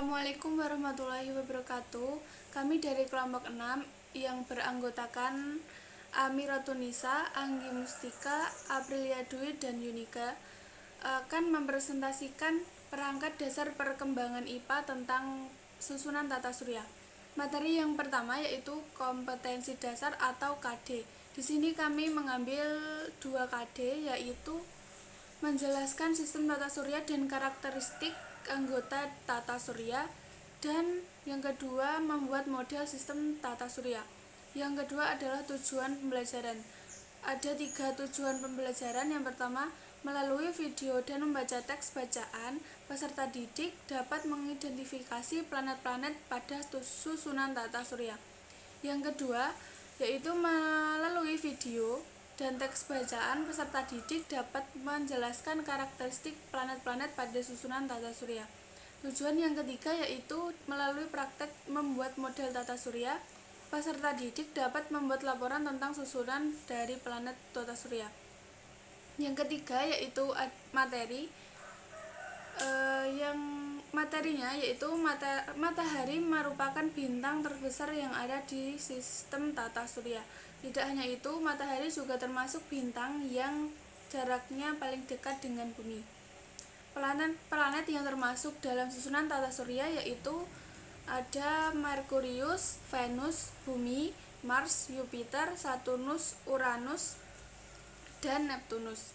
Assalamualaikum warahmatullahi wabarakatuh. Kami dari kelompok 6 yang beranggotakan Amiratunisa, Anggi Mustika, Aprilia Dwi, dan Yunika akan mempresentasikan perangkat dasar perkembangan IPA tentang susunan tata surya. Materi yang pertama yaitu kompetensi dasar atau KD. Di sini kami mengambil 2 KD, yaitu menjelaskan sistem tata surya dan karakteristik anggota tata surya, dan yang kedua membuat model sistem tata surya. Yang kedua adalah tujuan pembelajaran. Ada 3 tujuan pembelajaran. Yang pertama, melalui video dan membaca teks bacaan, peserta didik dapat mengidentifikasi planet-planet pada susunan tata surya. Yang kedua, yaitu melalui video dan teks bacaan, peserta didik dapat menjelaskan karakteristik planet-planet pada susunan tata surya. Tujuan yang ketiga yaitu melalui praktek membuat model tata surya, peserta didik dapat membuat laporan tentang susunan dari planet tata surya. Yang ketiga yaitu materi, yang materinya yaitu matahari merupakan bintang terbesar yang ada di sistem tata surya. Tidak hanya itu, matahari juga termasuk bintang yang jaraknya paling dekat dengan bumi. Planet yang termasuk dalam susunan tata surya yaitu ada Merkurius, Venus, Bumi, Mars, Jupiter, Saturnus, Uranus, dan Neptunus.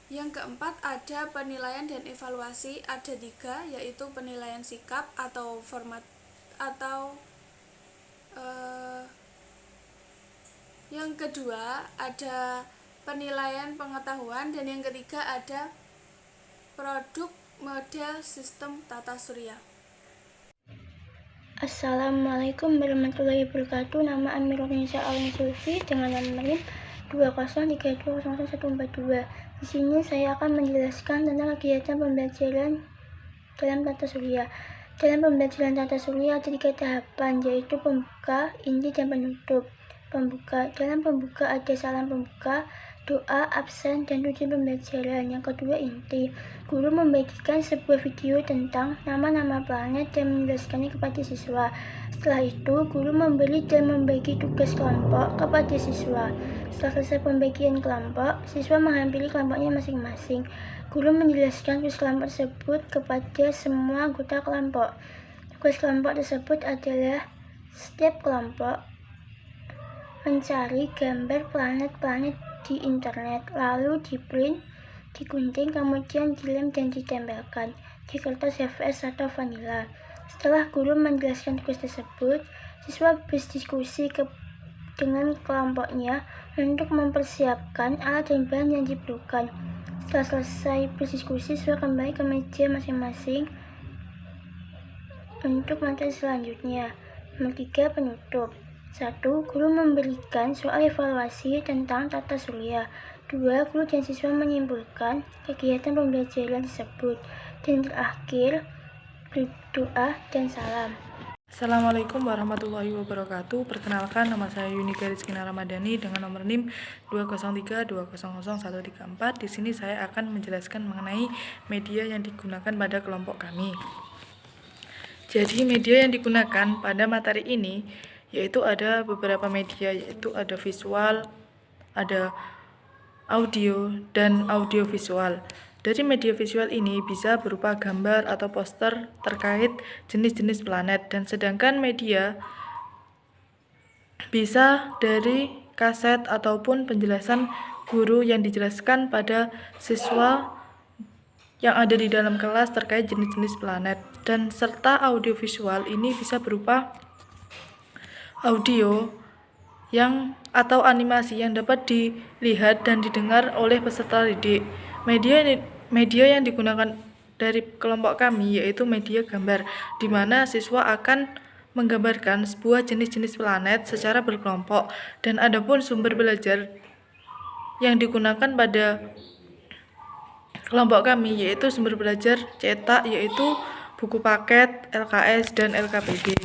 Yang keempat ada penilaian dan evaluasi. Ada 3, yaitu penilaian sikap atau format atau yang kedua ada penilaian pengetahuan, dan yang ketiga ada produk model sistem tata surya. Assalamualaikum warahmatullahi wabarakatuh. Nama Amiratunisa Alin Zulfi dengan nomor 203200142. Di sini saya akan menjelaskan tentang kegiatan pembelajaran dalam tata surya. Dalam pembelajaran tata surya ada 3 tahapan, yaitu pembuka, inti, dan penutup. Dalam pembuka ada salam pembuka, doa, absen, dan tujuan pembelajaran. Yang kedua, inti. Guru membagikan sebuah video tentang nama-nama planet dan menjelaskannya kepada siswa. Setelah itu, guru memberi dan membagi tugas kelompok kepada siswa. Setelah selesai pembagian kelompok, siswa menghampiri kelompoknya masing-masing. Guru menjelaskan tugas kelompok tersebut kepada semua anggota kelompok. Tugas kelompok tersebut adalah setiap kelompok mencari gambar planet-planet di internet, lalu di-print, digunting, kemudian dilem dan ditempelkan di kertas HVS atau Vanilla. Setelah guru menjelaskan tugas tersebut, siswa berdiskusi dengan kelompoknya untuk mempersiapkan alat dan bahan yang diperlukan. Setelah selesai berdiskusi, siswa kembali ke meja masing-masing untuk materi selanjutnya. Nomor 3, penutup. 1. Guru memberikan soal evaluasi tentang tata surya. 2. Guru dan siswa menyimpulkan kegiatan pembelajaran tersebut. Dan terakhir, berdoa dan salam. Assalamualaikum warahmatullahi wabarakatuh. Perkenalkan, nama saya Yunika Rizkina Ramadhani dengan nomor NIM 203200134. Di sini saya akan menjelaskan mengenai media yang digunakan pada kelompok kami. Jadi media yang digunakan pada materi ini yaitu ada beberapa media, yaitu ada visual, ada audio, dan audiovisual. Dari media visual ini bisa berupa gambar atau poster terkait jenis-jenis planet, dan sedangkan media bisa dari kaset ataupun penjelasan guru yang dijelaskan pada siswa yang ada di dalam kelas terkait jenis-jenis planet. Dan serta audiovisual ini bisa berupa audio atau animasi yang dapat dilihat dan didengar oleh peserta didik. Media yang digunakan dari kelompok kami yaitu media gambar, di mana siswa akan menggambarkan sebuah jenis-jenis planet secara berkelompok. Dan adapun sumber belajar yang digunakan pada kelompok kami yaitu sumber belajar cetak, yaitu buku paket, LKS, dan LKPD.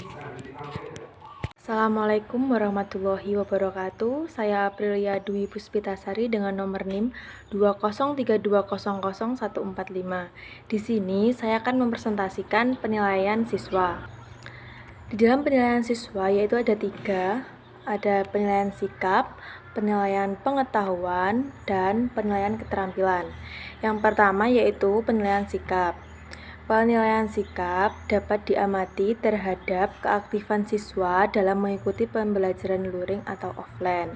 Assalamualaikum warahmatullahi wabarakatuh. Saya Aprilia Dwi Puspitasari dengan nomor NIM 203200145. Di sini saya akan mempresentasikan penilaian siswa. Di dalam penilaian siswa yaitu ada 3, ada penilaian sikap, penilaian pengetahuan, dan penilaian keterampilan. Yang pertama yaitu penilaian sikap. Penilaian sikap dapat diamati terhadap keaktifan siswa dalam mengikuti pembelajaran luring atau offline.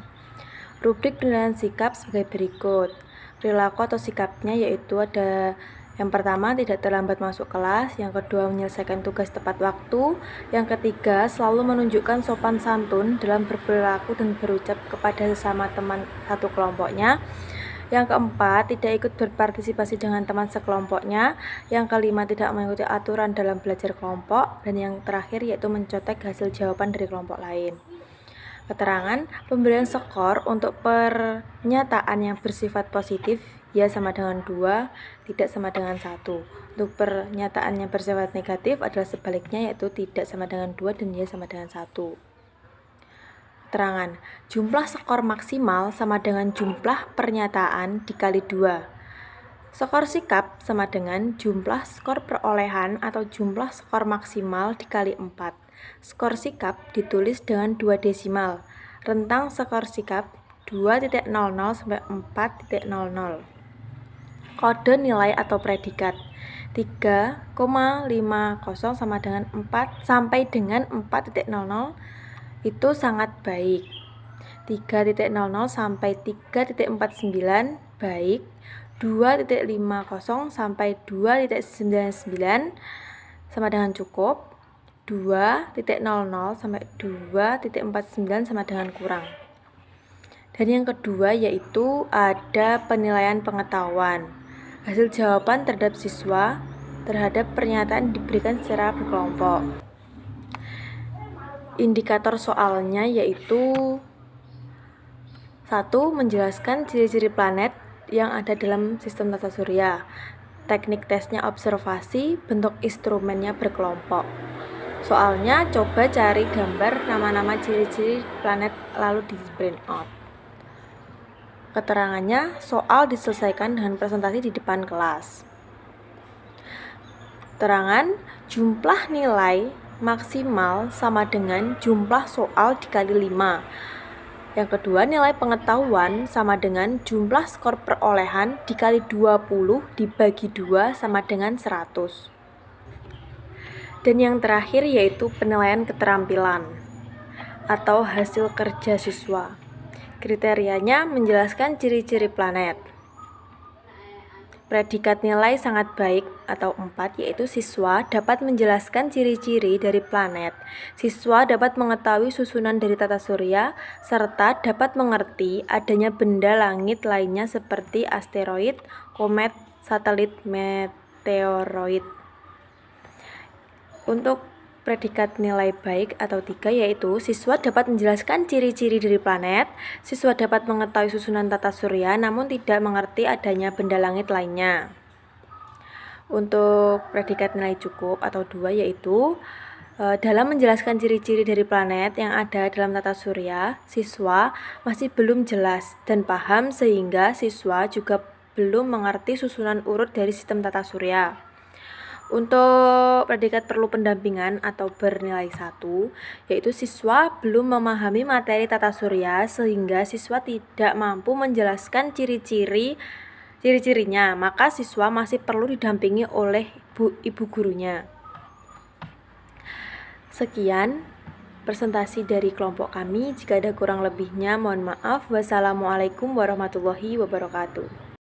Rubrik penilaian sikap sebagai berikut. Perilaku atau sikapnya yaitu ada yang pertama tidak terlambat masuk kelas, yang kedua menyelesaikan tugas tepat waktu, yang ketiga selalu menunjukkan sopan santun dalam berperilaku dan berucap kepada sesama teman satu kelompoknya. Yang keempat, tidak ikut berpartisipasi dengan teman sekelompoknya. Yang kelima, tidak mengikuti aturan dalam belajar kelompok. Dan yang terakhir yaitu mencontek hasil jawaban dari kelompok lain. Keterangan, pemberian skor untuk pernyataan yang bersifat positif, ya sama dengan 2, tidak sama dengan 1. Untuk pernyataan yang bersifat negatif adalah sebaliknya, yaitu tidak sama dengan 2 dan ya sama dengan 1. Keterangan, jumlah skor maksimal sama dengan jumlah pernyataan dikali 2. Skor sikap sama dengan jumlah skor perolehan atau jumlah skor maksimal dikali 4. Skor sikap ditulis dengan 2 desimal. Rentang skor sikap 2.00 sampai 4.00. Kode nilai atau predikat 3,50 sama dengan 4 sampai dengan 4.00 itu sangat baik. 3.00 sampai 3.49 baik. 2.50 sampai 2.99 sama dengan cukup. 2.00 sampai 2.49 sama dengan kurang. Dan yang kedua yaitu ada penilaian pengetahuan. Hasil jawaban terhadap siswa terhadap pernyataan diberikan secara berkelompok. Indikator soalnya yaitu 1. Menjelaskan ciri-ciri planet yang ada dalam sistem tata surya. Teknik tesnya observasi, bentuk instrumennya berkelompok. Soalnya coba cari gambar nama-nama ciri-ciri planet lalu di print out. Keterangannya, soal diselesaikan dengan presentasi di depan kelas. Keterangan, jumlah nilai maksimal sama dengan jumlah soal dikali 5. Yang kedua, nilai pengetahuan sama dengan jumlah skor perolehan dikali 20 dibagi 2 sama dengan 100. Dan yang terakhir yaitu penilaian keterampilan atau hasil kerja siswa. Kriterianya menjelaskan ciri-ciri planet. Predikat nilai sangat baik atau 4 yaitu siswa dapat menjelaskan ciri-ciri dari planet. Siswa dapat mengetahui susunan dari tata surya serta dapat mengerti adanya benda langit lainnya seperti asteroid, komet, satelit, meteoroid. Untuk predikat nilai baik atau 3 yaitu siswa dapat menjelaskan ciri-ciri dari planet, siswa dapat mengetahui susunan tata surya namun tidak mengerti adanya benda langit lainnya. Untuk predikat nilai cukup atau 2 yaitu dalam menjelaskan ciri-ciri dari planet yang ada dalam tata surya, siswa masih belum jelas dan paham sehingga siswa juga belum mengerti susunan urut dari sistem tata surya. Untuk predikat perlu pendampingan atau bernilai 1, yaitu siswa belum memahami materi tata surya sehingga siswa tidak mampu menjelaskan ciri-cirinya, maka siswa masih perlu didampingi oleh ibu gurunya. Sekian presentasi dari kelompok kami. Jika ada kurang lebihnya mohon maaf. Wassalamualaikum warahmatullahi wabarakatuh.